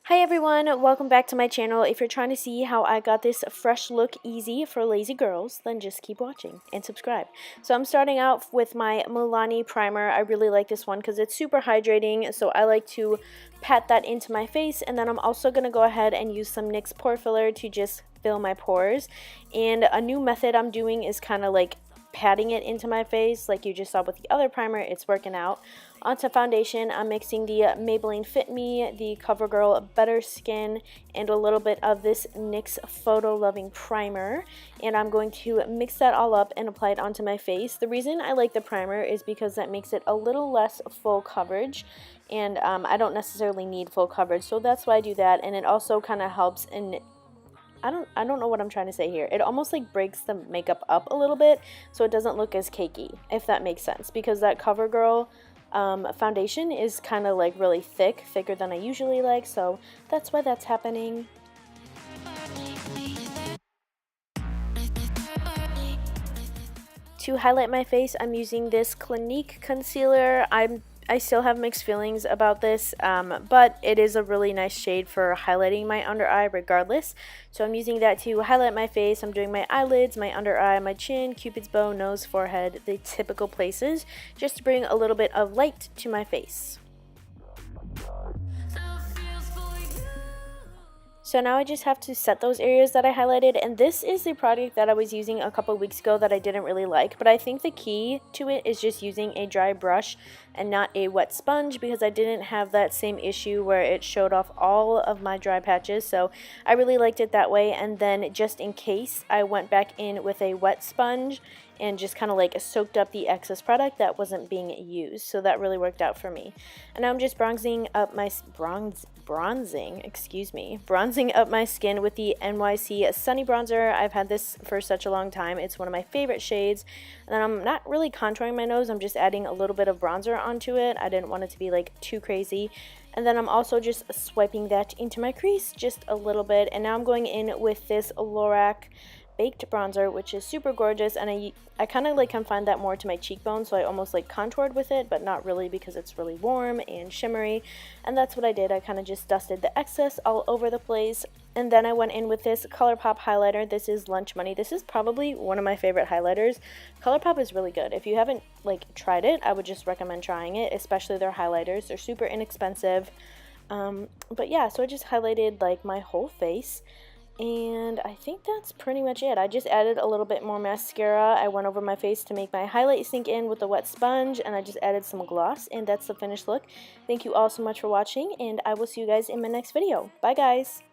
Hi everyone, welcome back to my channel. If you're trying to see how I got this fresh look easy for lazy girls, then just keep watching and subscribe. So I'm starting out with my Milani primer. I really like this one because it's super hydrating, so I like to pat that into my face, and then I'm also going to go ahead and use some NYX pore filler to just fill my pores. And a new method I'm doing is kind of like patting it into my face like you just saw with the other primer. It's working out. Onto foundation, I'm mixing the Maybelline Fit Me, the CoverGirl Better Skin, and a little bit of this NYX Photo Loving Primer, and I'm going to mix that all up and apply it onto my face. The reason I like the primer is because that makes it a little less full coverage, and I don't necessarily need full coverage, so that's why I do that. And it also kind of helps in I don't know what I'm trying to say here. It almost like breaks the makeup up a little bit so it doesn't look as cakey, if that makes sense, because that CoverGirl foundation is kind of like really thicker than I usually like, so that's why that's happening. To highlight my face, I'm using this Clinique concealer. I still have mixed feelings about this, but it is a really nice shade for highlighting my under eye regardless. So I'm using that to highlight my face. I'm doing my eyelids, my under eye, my chin, cupid's bow, nose, forehead, the typical places, just to bring a little bit of light to my face. So now I just have to set those areas that I highlighted, and this is the product that I was using a couple weeks ago that I didn't really like, but I think the key to it is just using a dry brush and not a wet sponge, because I didn't have that same issue where it showed off all of my dry patches, so I really liked it that way. And then just in case, I went back in with a wet sponge and just kind of like soaked up the excess product that wasn't being used, so that really worked out for me. And now I'm just bronzing up my bronzing up my skin with the NYX Sunny Bronzer. I've had this for such a long time. It's one of my favorite shades. And then I'm not really contouring my nose. I'm just adding a little bit of bronzer onto it. I didn't want it to be like too crazy. And then I'm also just swiping that into my crease just a little bit. And now I'm going in with this Lorac Baked bronzer, which is super gorgeous, and I kind of like confined that more to my cheekbone, so I almost like contoured with it, but not really, because it's really warm and shimmery. And that's what I did. I kind of just dusted the excess all over the place. And then I went in with this ColourPop highlighter. This is Lunch Money. This is probably one of my favorite highlighters. ColourPop is really good. If you haven't like tried it, I would just recommend trying it, especially their highlighters. They're super inexpensive. But yeah, so I just highlighted like my whole face. And I think that's pretty much it. I just added a little bit more mascara. I went over my face to make my highlight sink in with a wet sponge, and I just added some gloss, and that's the finished look. Thank you all so much for watching, and I will see you guys in my next video. Bye guys!